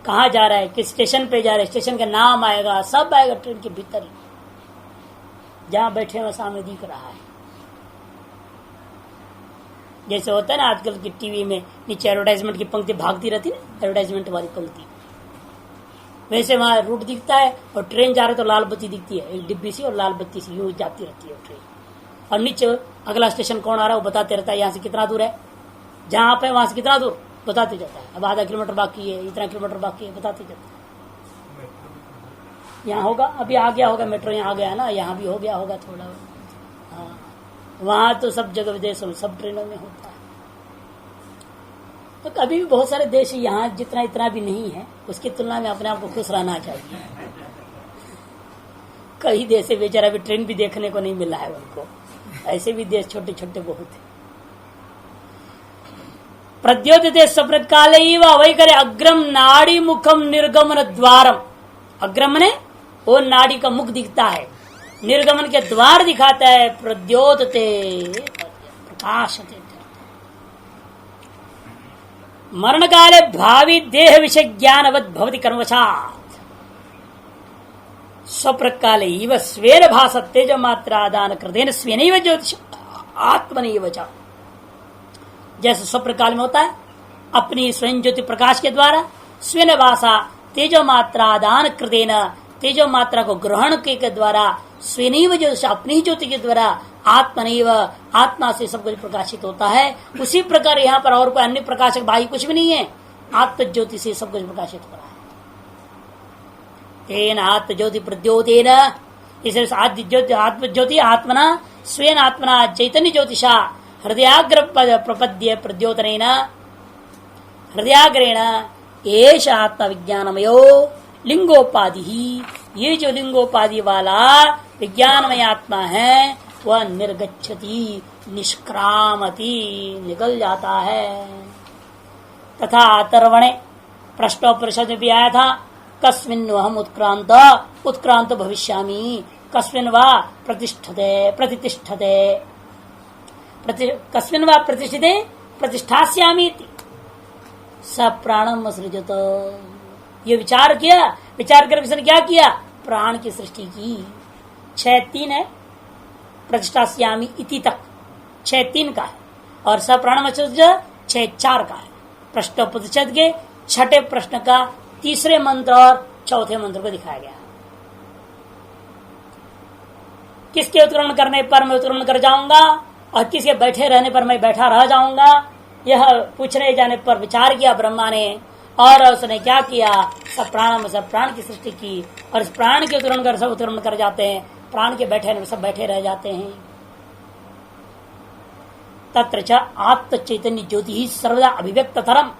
कहाँ जा रहा है, किस स्टेशन पे जा रहा है, स्टेशन का नाम आएगा, सब आएगा ट्रेन के भीतर ही, जहां बैठे हुए सामने दिख रहा है। जैसे होता है ना आजकल की टीवी में नीचे एडवर्टाइजमेंट की पंक्ति भागती रहती है, एडवर्टाइजमेंट वाली पंक्ति, वैसे वहां रूट दिखता है और ट्रेन जा रहे तो लाल बत्ती दिखती है, एक डिब्बी सी और लाल बत्ती सी यूं जाती रहती है ट्रेन, और नीचे अगला स्टेशन कौन आ रहा है वो बताते रहता है, यहाँ से कितना दूर है, जहां आप है वहां से कितना दूर बताते जाता है, अब आधा किलोमीटर बाकी है, इतना किलोमीटर बाकी है, बताते जाता है। यहाँ होगा, अभी आ गया होगा मेट्रो, यहाँ आ गया है ना, यहाँ भी हो गया होगा थोड़ा। हाँ, वहां तो सब जगह विदेशों में सब ट्रेनों में होता है। तो अभी भी बहुत सारे देश यहाँ जितना इतना भी नहीं है, उसकी तुलना में अपने आप को खुश रहना चाहिए। कई देश से बेचारा अभी ट्रेन भी देखने को नहीं मिला है उनको, ऐसे भी देश छोटे छोटे बहुत है। प्रद्योतिते स्वप्न काले वही करे अग्रम नाड़ी मुखम निर्गमन द्वारम, अग्रम ने वो नाड़ी का मुख दिखता है, निर्गमन के द्वार दिखाता है, प्रद्योतते प्रकाशते, मरण काले भावी देह विषय ज्ञानवत भवति कर्मवशात्, स्वप्रकाले इव स्वेन भास तेज मात्रादान कृतेन स्वेनैव ज्योतिष आत्मनैव च, जैसे स्वप्रकाल में होता है अपनी स्वयं ज्योति प्रकाश के द्वारा, स्वेन भाषा तेजो मात्रादान कृतेन, तेजो मात्रा को ग्रहण के द्वारा, स्वेनैव ज्योतिष अपनी ज्योति के द्वारा, आत्मनैव आत्मा से सब कुछ प्रकाशित होता है। उसी प्रकार यहाँ पर और कोई अन्य प्रकाशक बाह्य कुछ भी नहीं है, आत्म ज्योति से सब कुछ प्रकाशित हो रहा है। तेन आत्म ज्योति प्रद्योतेन, इसे आत्म ज्योति आत्मना स्वेन आत्मना चैतन्य ज्योतिषा हृदयाग्र प्रपद्य प्रद्योतनेन, हृदयाग्रेण एष आत्मविज्ञानमयो लिंगोपाधि ही, ये जो लिंगोपाधि वाला विज्ञानमय आत्मा है वह निर्गच्छति निष्क्रामति, निकल जाता है। तथा अतर्वणे प्रश्नोपनिषद में भी आया था, कस्मिन् अहम उत्क्रांत उत्क्रांत भविष्यामि, कस्मिन् वा प्रतिष्ठते प्रतिष्ठते कस्मिन् वा प्रतिष्ठिते प्रतिष्ठास्यामि स प्राणम सृजत। ये विचार किया, विचार कर किसने क्या किया, प्राण की सृष्टि की। 6:3 है प्रतिष्ठास्यामि इति तक, 6:3 का है, और स प्राणम सृजत 6:4 का है। प्रश्नोपनिषद के छठे प्रश्न का तीसरे मंत्र और चौथे मंत्र को दिखाया गया। किसके उत्क्रमण करने पर मैं उत्क्रमण कर जाऊंगा और किसके बैठे रहने पर मैं बैठा रह जाऊंगा, यह पूछने जाने पर विचार किया ब्रह्मा ने, और उसने क्या किया, सब प्राण की सृष्टि की, और इस प्राण के उत्क्रमण कर सब उत्क्रमण कर जाते हैं, प्राण के बैठे सब बैठे रह जाते हैं। तत्र च आत्म चैतन्य ज्योति ही सर्वदा अभिव्यक्त तरम।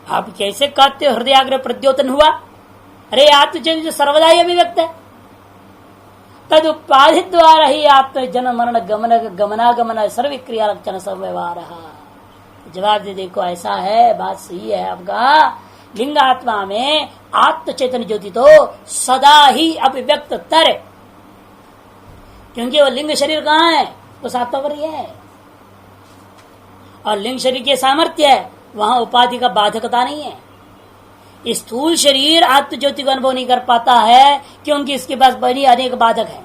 आप कैसे कहते हो हृदयाग्र प्रद्योतन हुआ, अरे आत्म चैतन्य सर्वदा ही अभिव्यक्त है, तद उपाधि द्वारा ही आत्म जन्म मरण गमन गमनागमन सर्व क्रिया लक्षण व्यवहार। जवाब दे देखो ऐसा है, बात सही है आपका, लिंग आत्मा में आत्म चैतन्य ज्योति तो सदा ही अभिव्यक्त तर, क्योंकि वो लिंग शरीर कहाँ है, उस आत्मा पर ही है, और लिंग शरीर के सामर्थ्य है, वहां उपाधि का बाधकता नहीं है। स्थूल शरीर आत्म ज्योति को अनुभव नहीं कर पाता है क्योंकि इसके पास बड़ी अनेक बाधक है,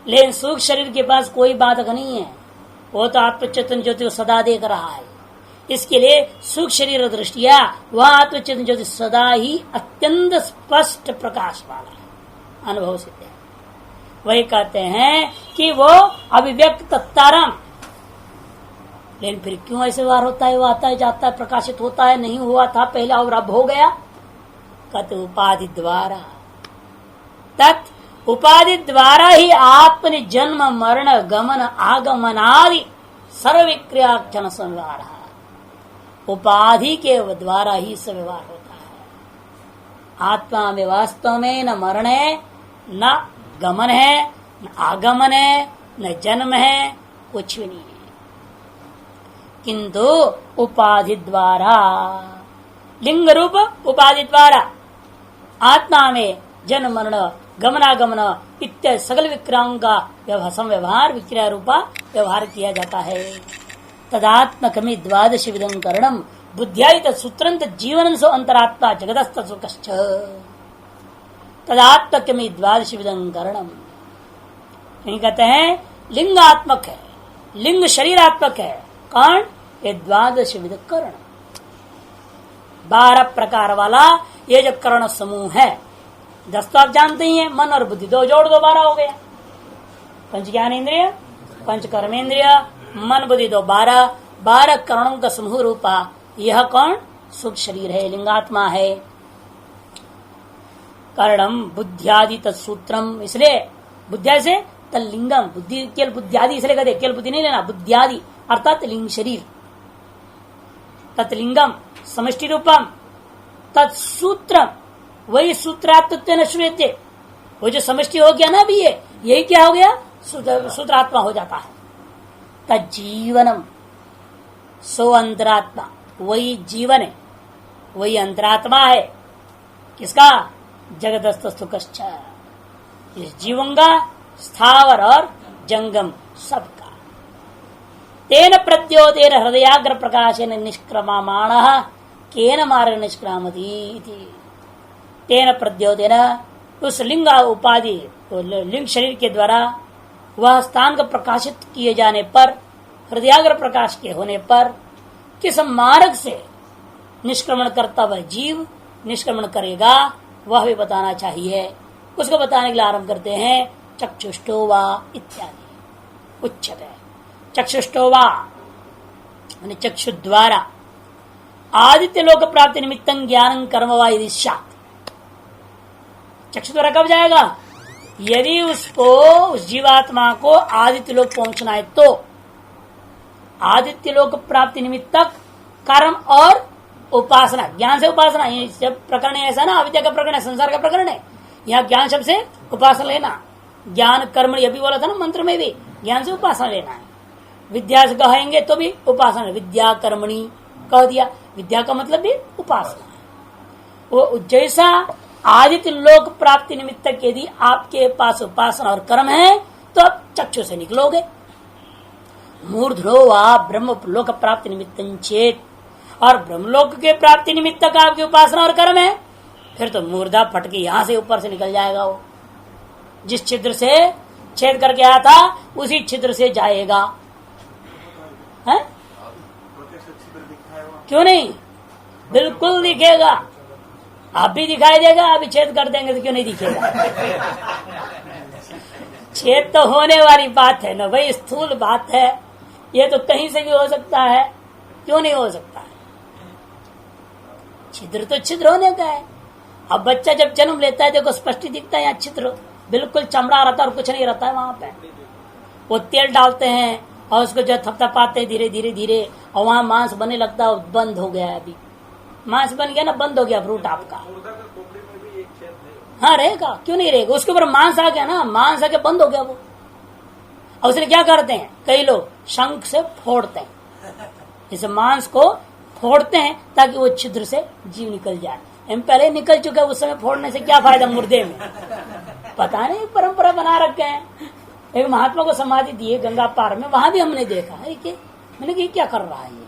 लेकिन सूक्ष्म शरीर के पास कोई बाधक नहीं है, वो तो आत्मचेतन ज्योति को सदा देख रहा है। इसके लिए सूक्ष्म शरीर दृष्टिया वह आत्मचेतन ज्योति सदा ही अत्यंत स्पष्ट प्रकाश वाला है, अनुभव सिद्ध है। वही कहते हैं कि वो अभिव्यक्त तरम, लेकिन फिर क्यों ऐसे व्यवहार होता है, वो आता है जाता है, प्रकाशित होता है, नहीं हुआ था पहले और अब हो गया, कहते उपाधि द्वारा, तत् उपाधि द्वारा ही आत्मनि जन्म मरण गमन आगमनादि सर्व क्रिया क्षण संव्यवहार, उपाधि के द्वारा ही सब व्यवहार होता है। आत्मा में वास्तव में न मरण है, न गमन है, न आगमन है, न जन्म है, कुछ भी नहीं है, किंतु उपाधि द्वारा, लिंग रूप उपाधि द्वारा आत्मा में जन्म मरण गमनागमन इत्यादि सकल विक्रियाओं का व्यवहार विक्रिया रूपा व्यवहार किया जाता है। तदात्मकमी द्वादश विधं करणम बुद्धियायित सूत्रंत जीवन सो अंतरात्मा जगदस्त सुकश्च, तदात्मकमी द्वादश विधं करणम कहते हैं लिंगात्मक है, लिंग शरीरात्मक है। कौन? ये द्वादश विध कर्ण, 12 प्रकार वाला ये जो कर्ण समूह है। 10 तो आप जानते ही हैं, मन और बुद्धि, 2 जोड़ 2 12 हो गया। पंच ज्ञान इंद्रिय, पंच कर्मेंद्रिय, मन बुद्धि 2 12 करणों का समूह रूपा यह कौन? सुख शरीर है, लिंगात्मा है। कर्णम बुद्धियादि तत्सूत्रम, इसलिए बुद्धिया से तलिंगम, बुद्धि केवल बुद्धियादि इसलिए कहते, केवल बुद्धि नहीं लेना, बुद्धियादि अर्थात लिंग शरीर। तत्लिंगम समष्टि रूपम, तत्सूत्रम वही सूत्रात्मत्व न श्रूयते, वो जो समष्टि हो गया ना अभी ये, यही क्या हो गया? सूत्रात्मा हो जाता है। तज्जीवनम सो अंतरात्मा, वही जीवन है, वही अंतरात्मा है। किसका? जगदस्तु कश्च, इस जीवन का, स्थावर और जंगम सबका। तेन प्रद्योतेन हृदयाग्र प्रकाशेन निष्क्रमामाणः केन मार्ग निष्क्रामति। तेन प्रद्योतेन, उस लिंग उपाधि लिंग शरीर के द्वारा वह स्थान को प्रकाशित किए जाने पर, हृदयाग्र प्रकाश के होने पर किस मार्ग से निष्क्रमण करता वह जीव निष्क्रमण करेगा वह भी बताना चाहिए। उसको बताने के लिए आरंभ करते हैं चक्षुष्टोवा इत्यादि उच्चते। चक्षुष्टोवा माने चक्षु द्वारा आदित्य लोक प्राप्ति निमित्तं ज्ञानं कर्म वा यदि स्यात्। चक्षु द्वारा कब जाएगा? यदि उसको, उस जीवात्मा को आदित्य लोक पहुंचना है तो आदित्य लोक प्राप्ति निमित्तक कर्म और उपासना, ज्ञान से उपासना, ये जब प्रकरण ऐसा ना, अविद्या का प्रकरण है, संसार का प्रकरण है, यहाँ ज्ञान शब्द से उपासना लेना। ज्ञान कर्म ये भी बोला था ना मंत्र में भी, ज्ञान से उपासना लेना है। विद्या से कहेंगे तो भी उपासना, विद्या कर्मणि कह दिया, विद्या का मतलब भी उपासना है। वो जैसा आदित्य लोक प्राप्ति निमित्तक यदि आपके पास उपासना और कर्म है तो आप चक्षु से निकलोगे। मूर्धो वा ब्रह्म लोक प्राप्ति निमित्तं चेत, और ब्रह्मलोक के प्राप्ति निमित्त का आपकी उपासना और कर्म है, फिर तो मूर्धा फटके यहां से ऊपर से निकल जाएगा। वो जिस छिद्र से छेद करके आया था उसी छिद्र से जाएगा। है? क्यों नहीं? बिल्कुल दिखेगा, आप भी दिखाई देगा। अभी छेद कर देंगे तो क्यों नहीं दिखेगा? छेद तो होने वाली बात है ना भाई, स्थूल बात है। ये तो कहीं से भी हो सकता है, क्यों नहीं हो सकता है? छिद्र तो छिद्र होने का है। अब बच्चा जब जन्म लेता है देखो स्पष्ट दिखता है, यहाँ छिद्र बिल्कुल चमड़ा रहता है और कुछ नहीं रहता है वहां पे। वो तेल डालते हैं और उसको जो थपथपाते हैं धीरे धीरे धीरे, और वहां मांस बनने लगता है, बंद हो गया है। अभी मांस बन गया ना, बंद हो गया फ्रूट आपका। हाँ रहेगा, क्यों नहीं रहेगा? उसके ऊपर मांस आ गया ना, मांस आके बंद हो गया वो। और उसने क्या करते हैं कई लोग, शंख से फोड़ते हैं, इस मांस को फोड़ते हैं ताकि वो छिद्र से जीव निकल जाए। हम पहले निकल चुका है, उस समय फोड़ने से क्या फायदा मुर्दे में? पता नहीं, परंपरा बना रखे हैं। एक महात्मा को समाधि दिए गंगा पार में, वहां भी हमने देखा है कि मैंने कि क्या कर रहा है ये।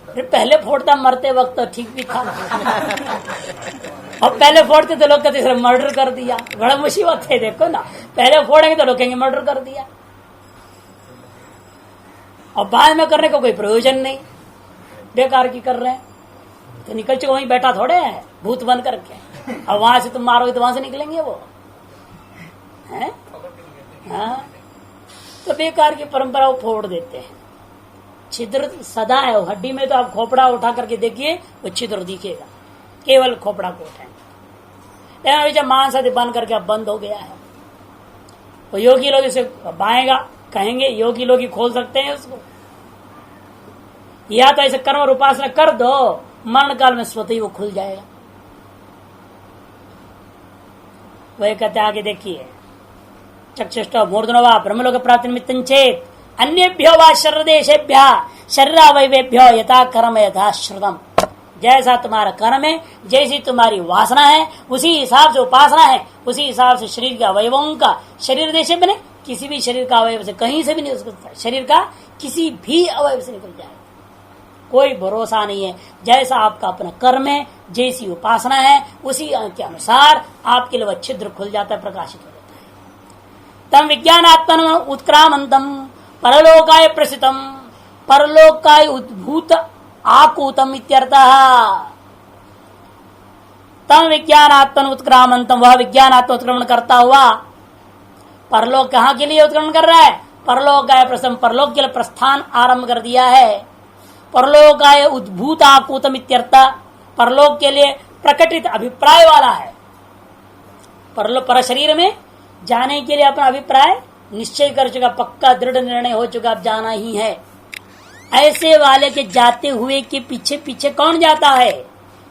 अरे पहले फोड़ता मरते वक्त तो ठीक भी था, अब पहले फोड़ते तो लोग कहते मर्डर कर दिया। बड़ा मुसीबत है, देखो ना, पहले फोड़ेंगे तो लोग कहेंगे मर्डर कर दिया, और बाद में करने का कोई प्रयोजन नहीं, बेकार की कर रहे हैं। तो निकल चुके, वहीं बैठा थोड़े है भूत बन करके। अब वहां से तुम मारोगे तो वहां से निकलेंगे वो है? हाँ, तो बेकार की परंपरा वो फोड़ देते हैं। छिद्र सदा है वो हड्डी में, तो आप खोपड़ा उठा करके देखिए वो छिद्र दिखेगा, केवल खोपड़ा को उठाएंगे। लेकिन जब मांस आदि बन करके अब बंद हो गया है, वो योगी लोग इसे बाएगा कहेंगे, योगी लोग ही खोल सकते हैं उसको। या तो ऐसे कर्म और उपासना कर दो, मरण काल में स्वतः ही वो खुल जाएगा। वही कहते आगे देखिए, चक्षुष्ट मूर्धनो वा ब्रह्मलोक प्राप्ति निमित्तं चेत अन्येभ्यो वा शरीरदेशेभ्य शरीरावयवेभ्यो यथा कर्म यथा श्रुतम। जैसा तुम्हारा कर्म है, जैसी तुम्हारी वासना है, उसी हिसाब से उपासना है, उसी हिसाब से शरीर के अवयवों का, शरीर देश बने किसी भी शरीर का अवयव से कहीं से भी नहीं हो सकता, शरीर का किसी भी अवयव से निकल जाए, कोई भरोसा नहीं है। जैसा आपका अपना कर्म है, जैसी उपासना है, उसी के अनुसार आपके लिए वह छिद्र खुल जाता है, प्रकाशित हो जाता है। तम विज्ञानात्मन उत्क्रामंतम परलोकाय प्रसितम, परलोकाय उद्भूत आकूतम इत्यर्थः। तम विज्ञानात्मन उत्क्रामंतम, वह विज्ञानात्म उत्क्रमण करता हुआ परलोक कहाँ के लिए उत्क्रमण कर रहा है? परलोकाय प्रसम, परलोक के लिए प्रस्थान आरंभ कर दिया है। परलोकाय उद्भूत आकूतम इत्यर्थ, परलोक के लिए प्रकटित अभिप्राय वाला है। परलोक पर शरीर में जाने के लिए अपना अभिप्राय निश्चय कर चुका, पक्का दृढ़ निर्णय हो चुका, अब जाना ही है। ऐसे वाले के जाते हुए के पीछे पीछे कौन जाता है?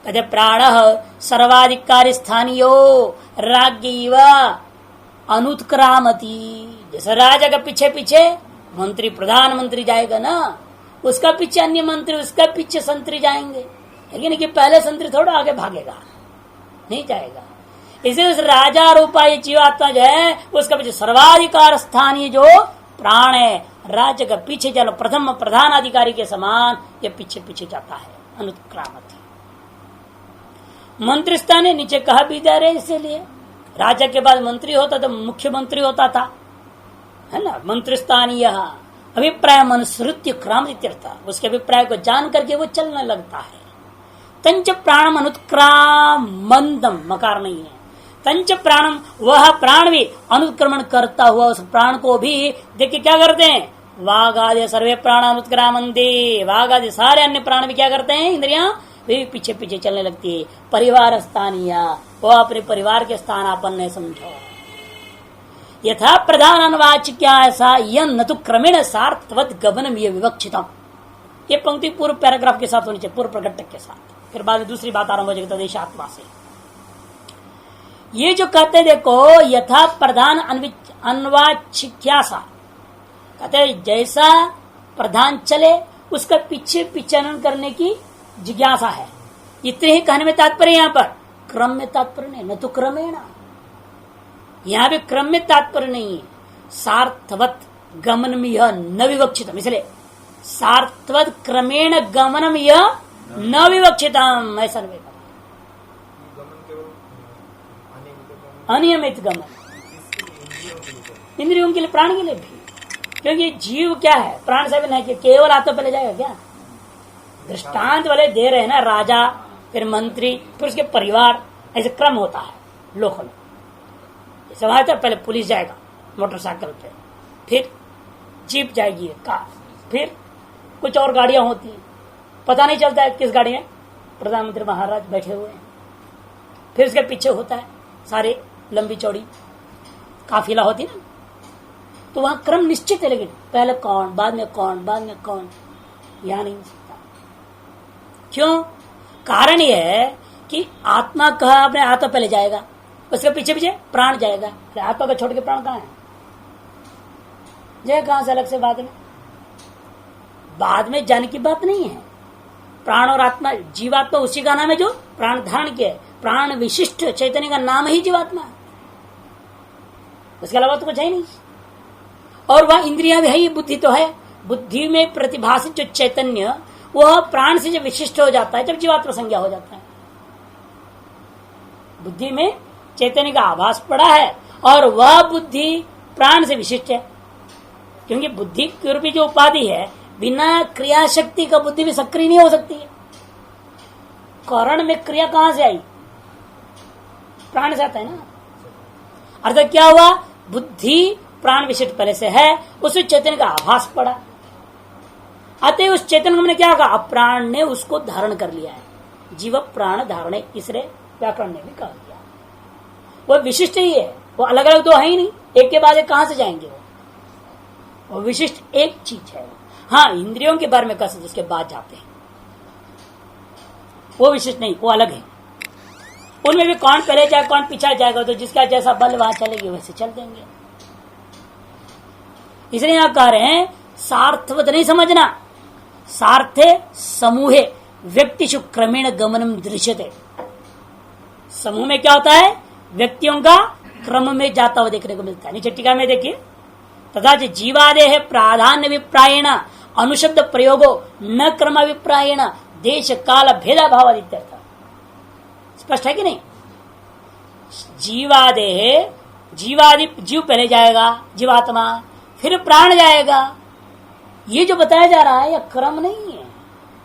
कहते प्राण सर्वाधिकारी स्थानीय राज्ञ अनुत्क्रामती। जैसे राजा का पीछे पीछे मंत्री प्रधानमंत्री जाएगा ना, उसका पीछे अन्य मंत्री, उसका पीछे संतरी जाएंगे, लेकिन कि पहले संतरी थोड़ा आगे भागेगा, नहीं जाएगा। इसे उस राजा रूपा ये जीवात्मा जो है उसका पीछे सर्वाधिकार स्थानीय जो प्राण है, राज्य का पीछे चलो, प्रथम प्रधान अधिकारी के समान ये पीछे पीछे जाता है, अनुत्क्रामती। मंत्री स्थान नीचे कहा भी जा रहे, इसीलिए राजा के बाद मंत्री होता तो मुख्यमंत्री होता था, है ना। मंत्री स्थानीय अभिप्राय मनुसृत्य क्राम, उसके अभिप्राय को जान करके वो चलने लगता है। तंच प्राणम अनुत्क्राम मंदम, मकार नहीं है, तंच प्राणम, वह प्राण भी अनुत्क्रमण करता हुआ उस प्राण को भी देखिए क्या करते हैं? वाघ आदि सर्वे प्राण अनुत्क्रामंते, वाघ आदि सारे अन्य प्राण भी क्या करते हैं? इंद्रियां वे पीछे पीछे चलने लगती है। परिवार स्थानीय, वो अपने परिवार के स्थानापन्न समझो। यथा प्रधान अनुवाचिक्या ऐसा यह न तो क्रमेण सार्थवत गमनम ये विवक्षितम। ये पंक्ति पूर्व पैराग्राफ के साथ होनी चाहिए, पूर्व प्रकटक के साथ, फिर बाद में दूसरी बात आरंभ हो जाएगी तदेशात्मा से। ये जो कहते देखो यथा प्रधान अन्वाचिक्यासा, कहते जैसा प्रधान चले उसका पीछे पिछन करने की जिज्ञासा है। इतने ही कहने में तात्पर्य, यहाँ पर क्रम में तात्पर्य नहीं, न तो क्रमेण, यहां भी क्रम में तात्पर्य नहीं है। सार्थवत गमनम यह न विवक्षितम, इसलिए सार्थवत क्रमेण गमनम यह न विवक्षितम, ऐसा नहीं। अनियमित गमन इंद्रियों के लिए, प्राण के लिए भी, क्योंकि जीव क्या है? प्राण से भी नहीं कि केवल हाथों पे ले जाएगा क्या? दृष्टांत वाले दे रहे हैं ना, राजा फिर मंत्री फिर उसके परिवार, ऐसे क्रम होता है लोकल। जैसे पहले पुलिस जाएगा मोटरसाइकिल पे, फिर जीप जाएगी कार, फिर कुछ और गाड़ियां होती हैं, पता नहीं चलता है किस गाड़ी में प्रधानमंत्री महाराज बैठे हुए हैं। फिर उसके पीछे होता है सारे लंबी चौड़ी काफिला होती ना, तो वहां क्रम निश्चित है, लेकिन पहले कौन, बाद में कौन, बाद में कौन, यहां नहीं हो सकता। क्यों? कारण यह है कि आत्मा कहा अपने आत्मा पहले जाएगा, उसके पीछे पीछे प्राण जाएगा। आत्मा को छोड़ के प्राण कहाँ है? जय कहां से अलग से बाद में जाने की बात नहीं है। प्राण और आत्मा, जीवात्मा उसी का नाम है जो प्राण धारण किया, प्राण विशिष्ट चैतन्य का नाम ही जीवात्मा है, उसके अलावा तो कुछ है नहीं। और वह इंद्रियां भी है, बुद्धि तो है, बुद्धि में प्रतिभाषित जो चैतन्य वह प्राण से जब विशिष्ट हो जाता है, जब जीवात्मा संज्ञा हो जाता है। बुद्धि में चैतन्य का आभास पड़ा है और वह बुद्धि प्राण से विशिष्ट है, क्योंकि बुद्धि की रूपी जो उपाधि है, बिना क्रिया शक्ति का बुद्धि भी सक्रिय नहीं हो सकती है। कारण में क्रिया कहां से आई? प्राण से आता है ना। अर्थात क्या हुआ? बुद्धि प्राण विशिष्ट पहले से है, उससे चैतन्य का आभास पड़ा, अतः उस चैतन्य को मैंने क्या कहा? प्राण ने उसको धारण कर लिया है। जीव प्राण धारण, इसलिए व्याकरण ने भी कहा दिया वो विशिष्ट ही है, वो अलग अलग तो है ही नहीं, एक के बाद एक कहां से जाएंगे? वो विशिष्ट एक चीज है। हाँ, इंद्रियों के बारे में कह सकते उसके बाद जाते हैं, वो विशिष्ट नहीं, वो अलग है। उनमें भी कौन पहले जाए कौन पीछा जाएगा, तो जिसका जैसा बल वहां चलेगी वैसे चल देंगे। इसलिए यहां कह रहे हैं सार्थवत नहीं समझना, सार्थे समूहे व्यक्तिषु क्रमेण गमनम दृश्यते। समूह में क्या होता है? व्यक्तियों का क्रम में जाता हुआ देखने को मिलता है। नीचे टीका में देखिए, तथा जीवादे है प्राधान्य अभिप्रायण अनुशब्द प्रयोगो न क्रम अभिप्रायण देश काल भेदा भाव आदित्यर्थ। स्पष्ट है कि नहीं? जीवादे है, जीवादि जीव पहले जाएगा, जीवात्मा, फिर प्राण जाएगा, ये जो बताया जा रहा है यह क्रम नहीं है,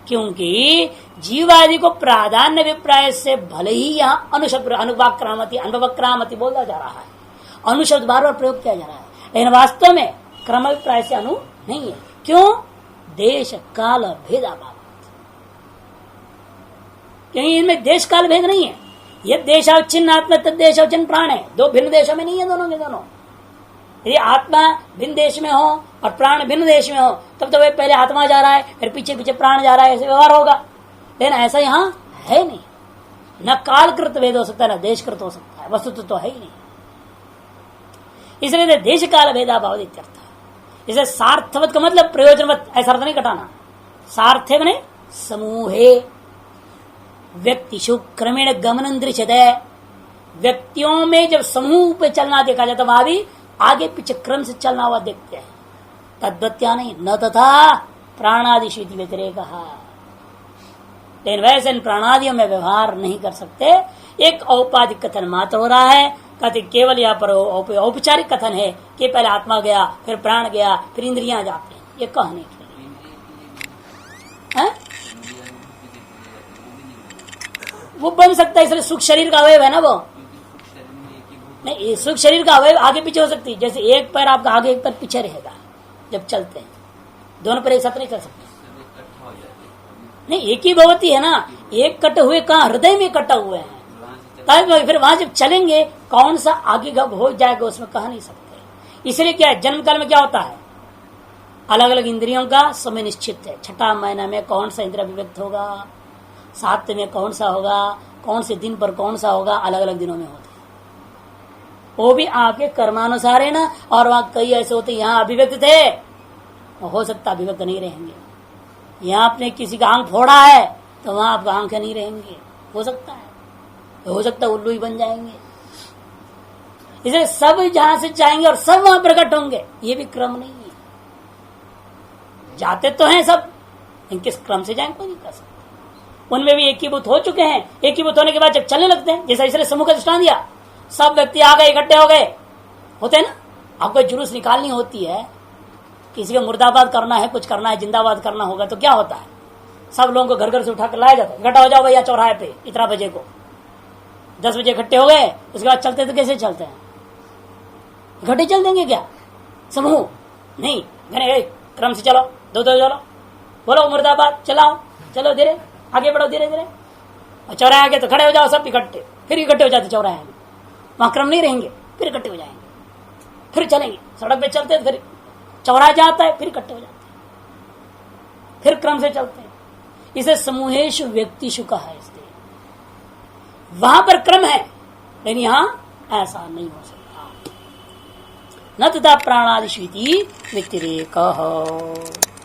क्योंकि जीवादि को प्राधान्य अभिप्राय से भले ही यहाँ अनुशब्द अनुवाक्रामति अनुभवक्रामति बोला जा रहा है, अनुशब्द बार बार प्रयोग किया जा रहा है, लेकिन वास्तव में क्रम अभिप्राय से अनु नहीं है। क्यों? देश काल भेदाभाव, क्योंकि इनमें देश काल भेद नहीं है। यह देशावच्छिन्न आत्मा तद देशावच्छिन्न प्राण है, दो भिन्न देशों में नहीं है दोनों के दोनों। यदि आत्मा भिन्न देश में हो और प्राण भिन्न देश में हो तब तो वह पहले आत्मा जा रहा है फिर पीछे पीछे प्राण जा रहा है, ऐसे व्यवहार होगा। लेकिन ऐसा यहाँ है नहीं, न कालकृत भेद हो सकता है न देशकृत हो सकता है, वस्तु तो है ही नहीं। इसलिए देश काल भेदाभाव इत्यर्थ। इसे सार्थवत का मतलब प्रयोजनवत ऐसा अर्थ नहीं कटाना। सार्थे बने समूहे व्यक्तिशु क्रमेण गमन दृश्यते, व्यक्तियों में जब समूह पे चलना देखा जाता वहां भी आगे पीछे क्रम से चलना हुआ देखते हैं। तद्वत्या नहीं, न तथा प्राणादिशु व्यतिरेक। लेकिन वैसे इन प्राणादियों में व्यवहार नहीं कर सकते। एक औपाधिक कथन मात्र हो रहा है, कहते केवल यहाँ पर औपचारिक कथन है कि पहले आत्मा गया फिर प्राण गया फिर इंद्रियां जाते हैं, ये कहने के लिए वो बन सकता है। इसलिए सुख शरीर का अवयव है ना, वो नहीं, सुख शरीर का अवयव आगे पीछे हो सकती है। जैसे एक पैर आपका आगे एक पैर पीछे रहेगा जब चलते हैं, दोनों पैर एक साथ नहीं चल सकते। नहीं, एक ही भगवती है ना, एक कटे हुए कहाँ हृदय में कटा हुए हैं, तब फिर वहां जब चलेंगे कौन सा आगे गब हो जाएगा उसमें कह नहीं सकते। इसलिए क्या है, जन्म काल में क्या होता है, अलग अलग इंद्रियों का समय निश्चित है। छठा महीना में कौन सा इंद्रिय अभिव्यक्त होगा, 7 में कौन सा होगा, कौन से दिन पर कौन सा होगा, अलग अलग दिनों में होते हैं। वो भी आपके कर्मानुसार है ना। और वहां कई ऐसे होते यहाँ अभिव्यक्त थे, हो सकता अभिव्यक्त नहीं रहेंगे। यहाँ आपने किसी का आंख फोड़ा है तो वहां आपका आंखें नहीं रहेंगे, हो सकता है, हो सकता है उल्लू ही बन जाएंगे। इसलिए सब जहां से जाएंगे और सब वहां प्रकट होंगे, ये भी क्रम नहीं है। जाते तो हैं सब, लेकिन किस क्रम से जाएंगे कोई नहीं कर सकता। उनमें भी एकीभूत हो चुके हैं, एकीभूत होने के बाद जब चलने लगते हैं, जैसा इसलिए समूह का दृष्टांत दिया, सब व्यक्ति आ गए इकट्ठे हो गए, होते हैं ना। आपको जुलूस निकालनी होती है, किसी को मुर्दाबाद करना है, कुछ करना है, जिंदाबाद करना होगा तो क्या होता है, सब लोगों को घर घर से उठा कर लाया जाता है, इकट्ठा हो जाओ भैया चौराहे पे इतना बजे को। 10 बजे इकट्ठे हो गए, उसके बाद चलते तो कैसे चलते हैं, इकट्ठे चल देंगे क्या समूह? नहीं, क्रम से चलो, दो चलो, बोलो मुर्दाबाद, चलाओ, चलो धीरे आगे बढ़ो, धीरे धीरे। और चौराहे आगे तो खड़े हो जाओ सब इकट्ठे, फिर इकट्ठे हो जाते चौराहे में, वहां क्रम नहीं रहेंगे, फिर इकट्ठे हो जाएंगे, फिर चलेंगे। सड़क पे चलते फिर चौराहा जाता है, फिर इकट्ठे हो जाते हैं, फिर क्रम से चलते हैं। इसे समूहेषु व्यक्तिषु कहा है। इसलिए वहां पर क्रम है, लेकिन यहां ऐसा नहीं हो सकता। न तथा प्राणादिषु व्यतिरेकः।